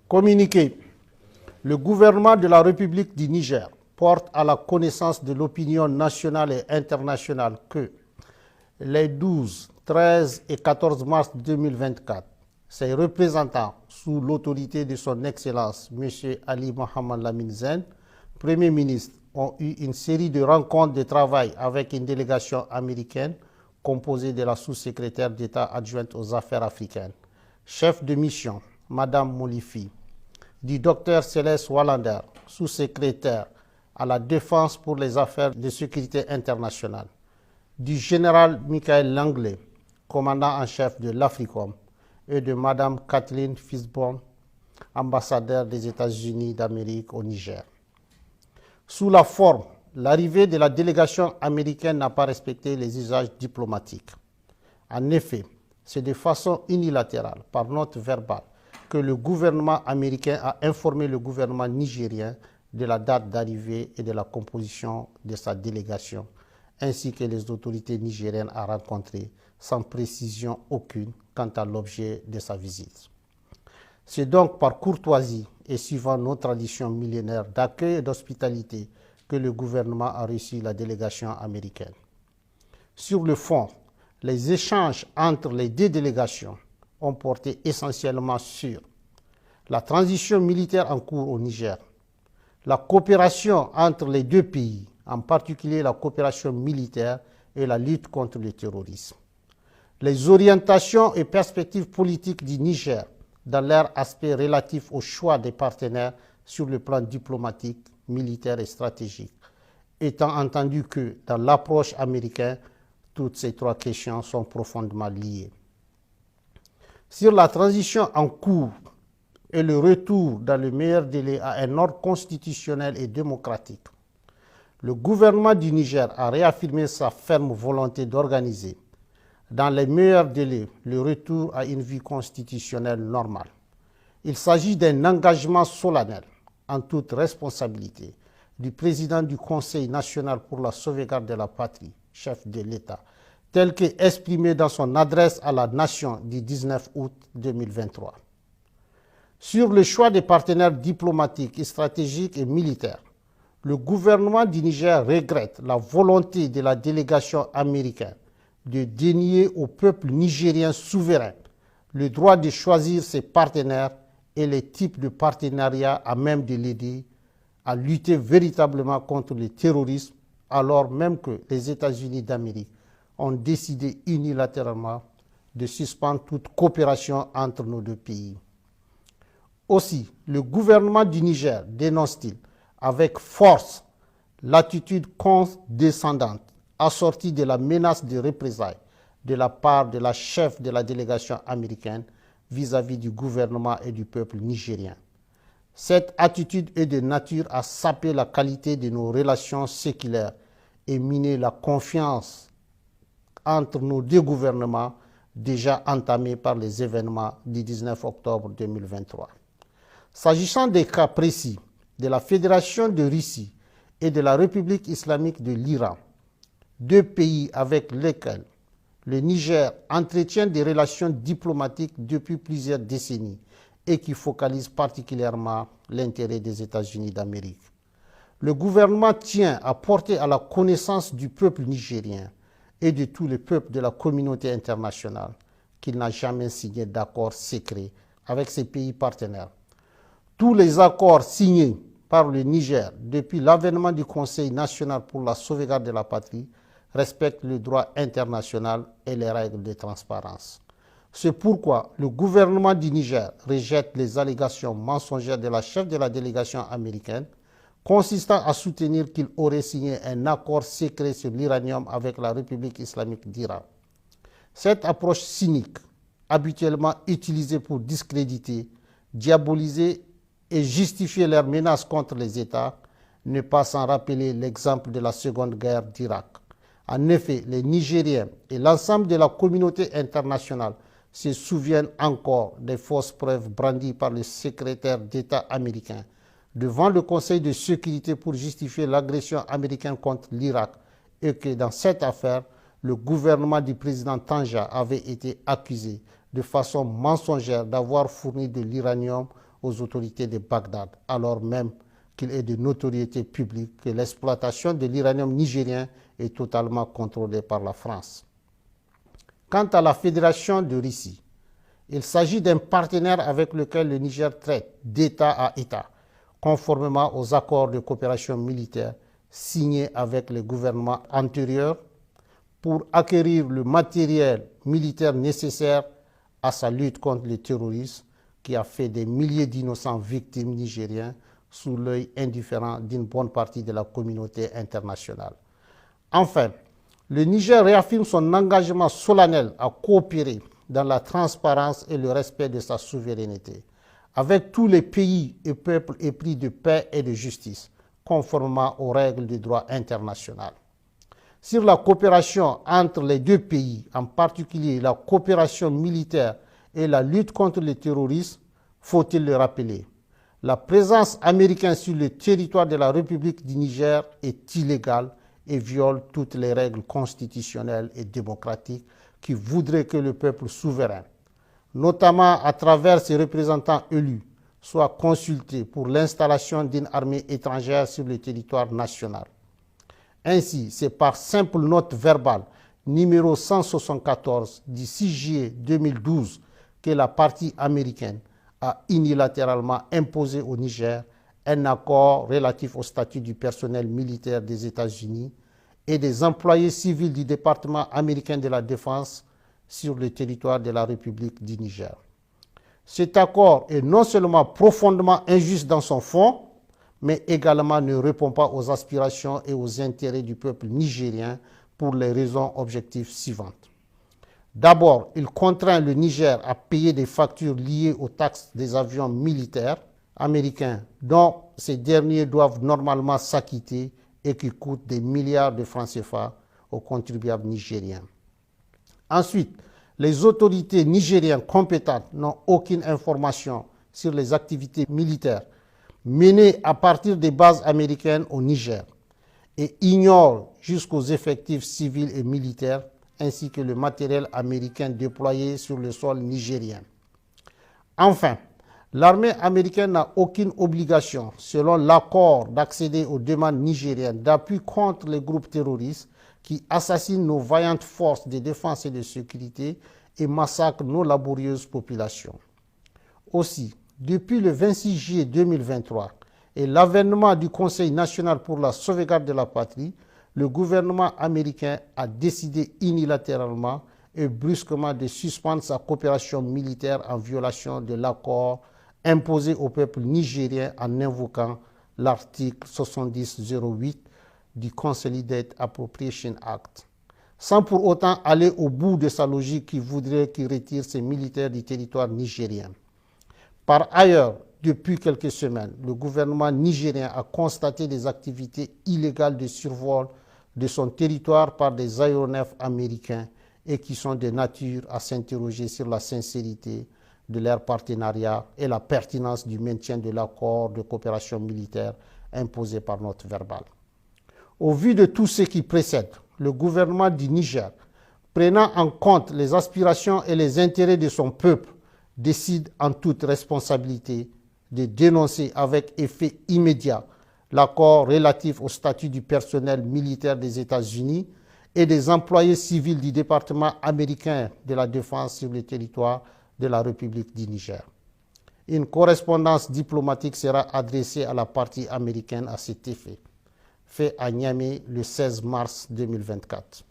Communiqué. Le gouvernement de la République du Niger porte à la connaissance de l'opinion nationale et internationale que les 12, 13 et 14 mars 2024, ses représentants, sous l'autorité de son Excellence M. Ali Mohamed Lamine Zen, Premier ministre, ont eu une série de rencontres de travail avec une délégation américaine composée de la sous-secrétaire d'État adjointe aux affaires africaines, chef de mission, Mme Molifi, du Dr Céleste Wallander, sous-secrétaire à la Défense pour les affaires de sécurité internationale, du général Michael Langley, commandant en chef de l'Africom, et de Mme Kathleen Fisborn, ambassadeur des États-Unis d'Amérique au Niger. Sous la forme, l'arrivée de la délégation américaine n'a pas respecté les usages diplomatiques. En effet, c'est de façon unilatérale, par note verbale, que le gouvernement américain a informé le gouvernement nigérien de la date d'arrivée et de la composition de sa délégation, ainsi que les autorités nigériennes à rencontrer, sans précision aucune quant à l'objet de sa visite. C'est donc par courtoisie et suivant nos traditions millénaires d'accueil et d'hospitalité que le gouvernement a reçu la délégation américaine. Sur le fond, les échanges entre les deux délégations ont porté essentiellement sur la transition militaire en cours au Niger, la coopération entre les deux pays, en particulier la coopération militaire et la lutte contre le terrorisme, les orientations et perspectives politiques du Niger dans leur aspect relatif au choix des partenaires sur le plan diplomatique, militaire et stratégique, étant entendu que dans l'approche américaine, toutes ces trois questions sont profondément liées. Sur la transition en cours et le retour dans le meilleur délai à un ordre constitutionnel et démocratique, le gouvernement du Niger a réaffirmé sa ferme volonté d'organiser, dans les meilleurs délais, le retour à une vie constitutionnelle normale. Il s'agit d'un engagement solennel, en toute responsabilité, du président du Conseil national pour la sauvegarde de la patrie, chef de l'État, tel qu'exprimé dans son adresse à la nation du 19 août 2023. Sur le choix des partenaires diplomatiques, stratégiques et militaires, le gouvernement du Niger regrette la volonté de la délégation américaine de dénier au peuple nigérien souverain le droit de choisir ses partenaires et les types de partenariats à même de l'aider à lutter véritablement contre le terrorisme, alors même que les États-Unis d'Amérique ont décidé unilatéralement de suspendre toute coopération entre nos deux pays. Aussi, le gouvernement du Niger dénonce-t-il avec force l'attitude condescendante assortie de la menace de représailles de la part de la chef de la délégation américaine vis-à-vis du gouvernement et du peuple nigérien. Cette attitude est de nature à saper la qualité de nos relations séculaires et miner la confiance entre nos deux gouvernements déjà entamés par les événements du 19 octobre 2023. S'agissant des cas précis de la Fédération de Russie et de la République islamique de l'Iran, deux pays avec lesquels le Niger entretient des relations diplomatiques depuis plusieurs décennies et qui focalisent particulièrement l'intérêt des États-Unis d'Amérique. Le gouvernement tient à porter à la connaissance du peuple nigérien et de tous les peuples de la communauté internationale qu'il n'a jamais signé d'accord secret avec ses pays partenaires. Tous les accords signés par le Niger depuis l'avènement du Conseil national pour la sauvegarde de la patrie respectent le droit international et les règles de transparence. C'est pourquoi le gouvernement du Niger rejette les allégations mensongères de la chef de la délégation américaine consistant à soutenir qu'il aurait signé un accord secret sur l'uranium avec la République islamique d'Iran. Cette approche cynique, habituellement utilisée pour discréditer, diaboliser et justifier leurs menaces contre les États, n'est pas sans rappeler l'exemple de la Seconde Guerre d'Irak. En effet, les Nigériens et l'ensemble de la communauté internationale se souviennent encore des fausses preuves brandies par le secrétaire d'État américain devant le Conseil de sécurité pour justifier l'agression américaine contre l'Irak et que dans cette affaire, le gouvernement du président Tanja avait été accusé de façon mensongère d'avoir fourni de l'uranium aux autorités de Bagdad, alors même qu'il est de notoriété publique que l'exploitation de l'uranium nigérien est totalement contrôlée par la France. Quant à la Fédération de Russie, il s'agit d'un partenaire avec lequel le Niger traite d'État à État, conformément aux accords de coopération militaire signés avec les gouvernements antérieurs pour acquérir le matériel militaire nécessaire à sa lutte contre le terrorisme qui a fait des milliers d'innocents victimes nigériens sous l'œil indifférent d'une bonne partie de la communauté internationale. Enfin, le Niger réaffirme son engagement solennel à coopérer dans la transparence et le respect de sa souveraineté avec tous les pays et peuples épris de paix et de justice, conformément aux règles du droit international. Sur la coopération entre les deux pays, en particulier la coopération militaire et la lutte contre le terrorisme, faut-il le rappeler, la présence américaine sur le territoire de la République du Niger est illégale et viole toutes les règles constitutionnelles et démocratiques qui voudraient que le peuple souverain, notamment à travers ses représentants élus, soit consulté pour l'installation d'une armée étrangère sur le territoire national. Ainsi, c'est par simple note verbale numéro 174 du 6 juillet 2012 que la partie américaine a unilatéralement imposé au Niger un accord relatif au statut du personnel militaire des États-Unis et des employés civils du département américain de la Défense sur le territoire de la République du Niger. Cet accord est non seulement profondément injuste dans son fond, mais également ne répond pas aux aspirations et aux intérêts du peuple nigérien pour les raisons objectives suivantes. D'abord, il contraint le Niger à payer des factures liées aux taxes des avions militaires américains dont ces derniers doivent normalement s'acquitter et qui coûtent des milliards de francs CFA aux contribuables nigériens. Ensuite, les autorités nigériennes compétentes n'ont aucune information sur les activités militaires menées à partir des bases américaines au Niger et ignorent jusqu'aux effectifs civils et militaires ainsi que le matériel américain déployé sur le sol nigérien. Enfin, l'armée américaine n'a aucune obligation, selon l'accord, d'accéder aux demandes nigériennes d'appui contre les groupes terroristes qui assassinent nos vaillantes forces de défense et de sécurité et massacrent nos laborieuses populations. Aussi, depuis le 26 juillet 2023 et l'avènement du Conseil national pour la sauvegarde de la patrie, le gouvernement américain a décidé unilatéralement et brusquement de suspendre sa coopération militaire en violation de l'accord imposé au peuple nigérien en invoquant l'article 7008 du Consolidated Appropriation Act, sans pour autant aller au bout de sa logique qui voudrait qu'il retire ses militaires du territoire nigérien. Par ailleurs, depuis quelques semaines, le gouvernement nigérien a constaté des activités illégales de survol de son territoire par des aéronefs américains et qui sont de nature à s'interroger sur la sincérité de leur partenariat et la pertinence du maintien de l'accord de coopération militaire imposé par note verbale. Au vu de tout ce qui précède, le gouvernement du Niger, prenant en compte les aspirations et les intérêts de son peuple, décide en toute responsabilité de dénoncer avec effet immédiat l'accord relatif au statut du personnel militaire des États-Unis et des employés civils du département américain de la Défense sur le territoire de la République du Niger. Une correspondance diplomatique sera adressée à la partie américaine à cet effet, fait à Niamey le 16 mars 2024.